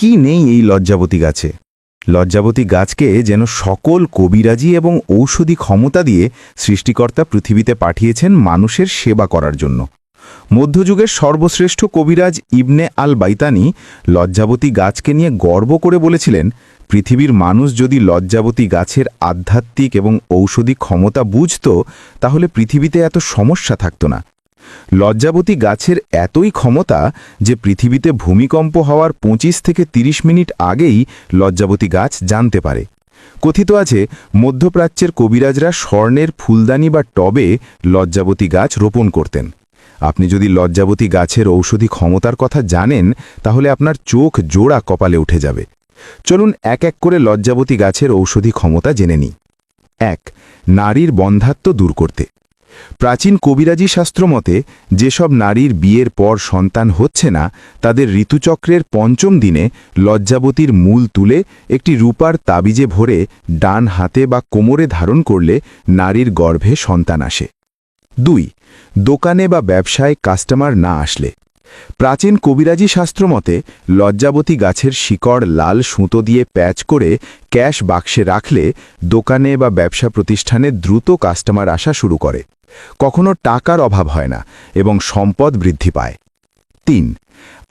কি নেই এই লজ্জাবতী গাছে? লজ্জাবতী গাছকে যেন সকল কবিরাজি এবং ঔষধি ক্ষমতা দিয়ে সৃষ্টিকর্তা পৃথিবীতে পাঠিয়েছেন মানুষের সেবা করার জন্য। মধ্যযুগের সর্বশ্রেষ্ঠ কবিরাজ ইবনে আল বাইতানি লজ্জাবতী গাছকে নিয়ে গর্ব করে বলেছিলেন, পৃথিবীর মানুষ যদি লজ্জাবতী গাছের আধ্যাত্মিক এবং ঔষধি ক্ষমতা বুঝত, তাহলে পৃথিবীতে এত সমস্যা থাকত না। লজ্জাবতী গাছের এতই ক্ষমতা যে পৃথিবীতে ভূমিকম্প হওয়ার 25 থেকে 30 মিনিট আগেই লজ্জাবতী গাছ জানতে পারে। কথিত আছে, মধ্যপ্রাচ্যের কবিরাজরা স্বর্ণের ফুলদানি বা টবে লজ্জাবতী গাছ রোপণ করতেন। আপনি যদি লজ্জাবতী গাছের ঔষধি ক্ষমতার কথা জানেন, তাহলে আপনার চোখ জোড়া কপালে উঠে যাবে। চলুন এক এক করে লজ্জাবতী গাছের ঔষধি ক্ষমতা জেনে নিই। 1. নারীর বন্ধ্যাত্ব দূর করতে। প্রাচীন কবিরাজি শাস্ত্র মতে যেসব নারীর বিয়ের পর সন্তান হচ্ছে না, তাদের ঋতুচক্রের 5ম দিনে লজ্জাবতীর মূল তুলে একটি রূপার তাবিজে ভরে ডান হাতে বা কোমরে ধারণ করলে নারীর গর্ভে সন্তান আসে। 2. দোকানে বা ব্যবসায় কাস্টমার না আসলে। প্রাচীন কবিরাজি শাস্ত্র মতে লজ্জাবতী গাছের শিকড় লাল সুতো দিয়ে প্যাচ করে ক্যাশ বাক্সে রাখলে দোকানে বা ব্যবসা প্রতিষ্ঠানে দ্রুত কাস্টমার আসা শুরু করে। কখনো টাকার অভাব হয় না এবং সম্পদ বৃদ্ধি পায়। 3.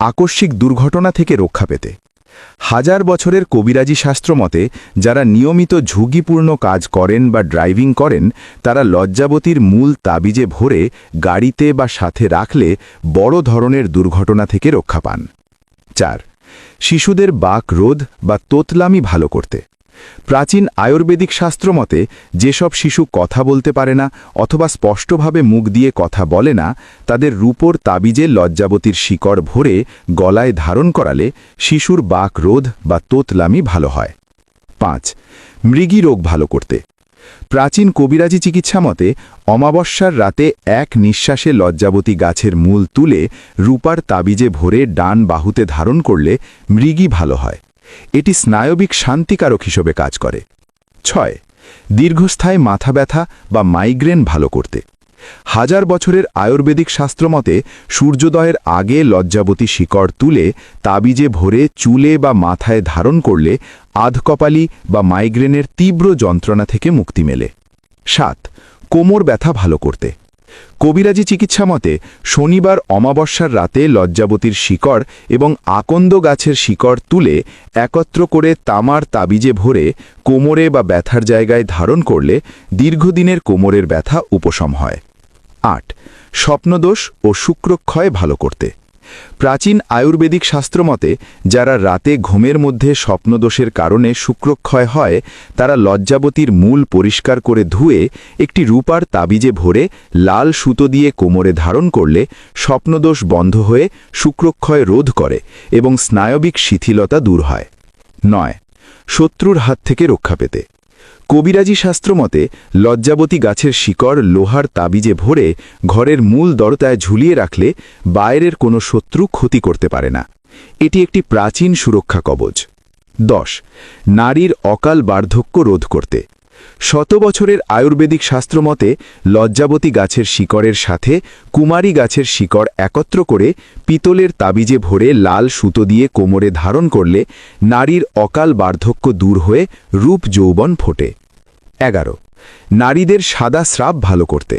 আকস্মিক দুর্ঘটনা থেকে রক্ষা পেতে। হাজার বছরের কবিরাজি শাস্ত্র মতে যারা নিয়মিত ঝুঁকিপূর্ণ কাজ করেন বা ড্রাইভিং করেন, তারা লজ্জাবতীর মূল তাবিজে ভরে গাড়িতে বা সাথে রাখলে বড় ধরনের দুর্ঘটনা থেকে রক্ষা পান। 4. শিশুদের বাক রোধ বা তোতলামি ভালো করতে। প্রাচীন আয়ুর্বেদিক শাস্ত্র মতে যেসব শিশু কথা বলতে পারে না অথবা স্পষ্টভাবে মুখ দিয়ে কথা বলে না, তাদের রূপোর তাবিজে লজ্জাবতীর শিকড় ভরে গলায় ধারণ করালে শিশুর বাক রোধ বা তোতলামি ভালো হয়। 5. মৃগী রোগ ভালো করতে। প্রাচীন কবিরাজি চিকিৎসা মতে অমাবস্যার রাতে এক নিঃশ্বাসে লজ্জাবতী গাছের মূল তুলে রূপার তাবিজে ভরে ডান বাহুতে ধারণ করলে মৃগী ভালো হয়। এটি স্নায়বিক শান্তিকারক হিসেবে কাজ করে। 6. দীর্ঘস্থায়ী মাথা ব্যথা বা মাইগ্রেন ভালো করতে। হাজার বছরের আয়ুর্বেদিক শাস্ত্রমতে সূর্যোদয়ের আগে লজ্জাবতী শিকড় তুলে তাবিজে ভরে চুলে বা মাথায় ধারণ করলে আধকপালি বা মাইগ্রেনের তীব্র যন্ত্রণা থেকে মুক্তি মেলে। 7. কোমর ব্যথা ভালো করতে। কবিরাজি চিকিৎসা মতে শনিবার অমাবস্যার রাতে লজ্জাবতীর শিকড় এবং আকন্দ গাছের শিকড় তুলে একত্র করে তামার তাবিজে ভরে কোমরে বা ব্যথার জায়গায় ধারণ করলে দীর্ঘদিনের কোমরের ব্যথা উপশম হয়। 8. স্বপ্নদোষ ও শুক্রক্ষয় ভালো করতে। প্রাচীন আয়ুর্বেদিক শাস্ত্রমতে যারা রাতে ঘুমের মধ্যে স্বপ্নদোষের কারণে শুক্রক্ষয় হয়, তারা লজ্জাবতীর মূল পরিষ্কার করে ধুয়ে একটি রূপার তাবিজে ভরে লাল সুতো দিয়ে কোমরে ধারণ করলে স্বপ্নদোষ বন্ধ হয়ে শুক্রক্ষয় রোধ করে এবং স্নায়বিক শিথিলতা দূর হয়। 9. শত্রুর হাত থেকে রক্ষা পেতে। কবিরাজি শাস্ত্রমতে লজ্জাবতী গাছের শিকড় লোহার তাবিজে ভরে ঘরের মূল দরজায় ঝুলিয়ে রাখলে বাইরের কোনো শত্রু ক্ষতি করতে পারে না। এটি একটি প্রাচীন সুরক্ষা কবচ। 10. নারীর অকাল বার্ধক্য রোধ করতে। শত বছরের আয়ুর্বেদিক শাস্ত্রমতে লজ্জাবতী গাছের শিকড়ের সাথে কুমারী গাছের শিকড় একত্র করে পিতলের তাবিজে ভরে লাল সুতো দিয়ে কোমরে ধারণ করলে নারীর অকাল বার্ধক্য দূর হয়ে রূপ যৌবন ফোটে। 11. নারীদের সাদা স্রাব ভালো করতে।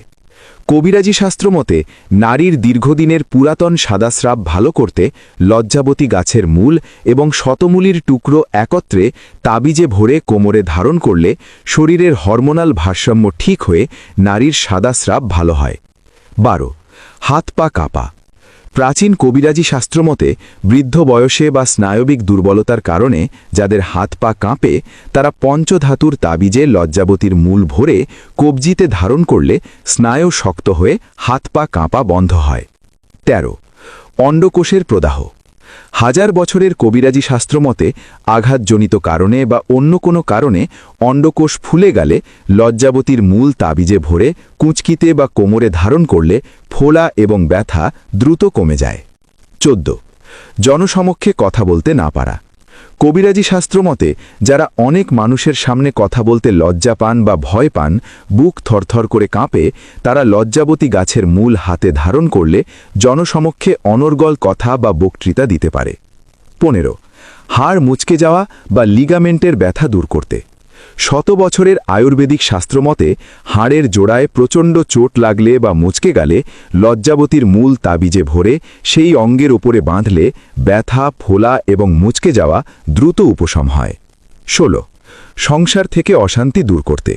কবিরাজি শাস্ত্রমতে নারীর দীর্ঘদিনের পুরাতন সাদা স্রাব ভালো করতে লজ্জাবতী গাছের মূল এবং শতমূলীর টুকরো একত্রে তাবিজে ভরে কোমরে ধারণ করলে শরীরের হরমোনাল ভারসাম্য ঠিক হয়ে নারীর সাদা স্রাব ভালো হয়। 12. হাত পা কাঁপা। প্রাচীন কবিরাজি শাস্ত্রমতে বৃদ্ধ বয়সে বা স্নায়বিক দুর্বলতার কারণে যাদের হাত পা কাঁপে, তারা পঞ্চধাতুর তাবিজে লজ্জাবতীর মূল ভরে কবজিতে ধারণ করলে স্নায়ু শক্ত হয়ে হাত পা কাঁপা বন্ধ হয়। 13. অন্ডকোষের প্রদাহ। হাজার বছরের কবিরাজি শাস্ত্রমতে আঘাতজনিত কারণে বা অন্য কোনো কারণে অন্ডকোষ ফুলে গেলে লজ্জাবতীর মূল তাবিজে ভরে কুঁচকিতে বা কোমরে ধারণ করলে ফোলা এবং ব্যথা দ্রুত কমে যায়। 14. জনসমক্ষে কথা বলতে না পারা। কবিরাজি শাস্ত্রমতে যারা অনেক মানুষের সামনে কথা বলতে লজ্জা পান বা ভয় পান, বুক থরথর করে কাঁপে, তারা লজ্জাবতী গাছের মূল হাতে ধারণ করলে জনসমক্ষে অনর্গল কথা বা বক্তৃতা দিতে পারে। 15. হাড় মুচকে যাওয়া বা লিগামেন্টের ব্যথা দূর করতে। শত বছরের আয়ুর্বেদিক শাস্ত্রমতে হাড়ের জোড়ায় প্রচণ্ড চোট লাগলে বা মুচকে গেলে লজ্জাবতীর মূল তাবিজে ভরে সেই অঙ্গের ওপরে বাঁধলে ব্যথা, ফোলা এবং মুচকে যাওয়া দ্রুত উপশম হয়। 16. সংসার থেকে অশান্তি দূর করতে।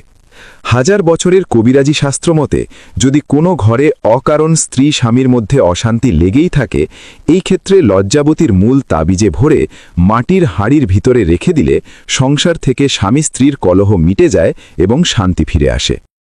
হাজার বছরের কবিরাজি শাস্ত্রমতে যদি কোনো ঘরে অকারণ স্ত্রী স্বামীর মধ্যে অশান্তি লেগেই থাকে, এই ক্ষেত্রে লজ্জাবতীর মূল তাবিজে ভরে মাটির হাঁড়ির ভিতরে রেখে দিলে সংসার থেকে স্বামী স্ত্রীর কলহ মিটে যায় এবং শান্তি ফিরে আসে।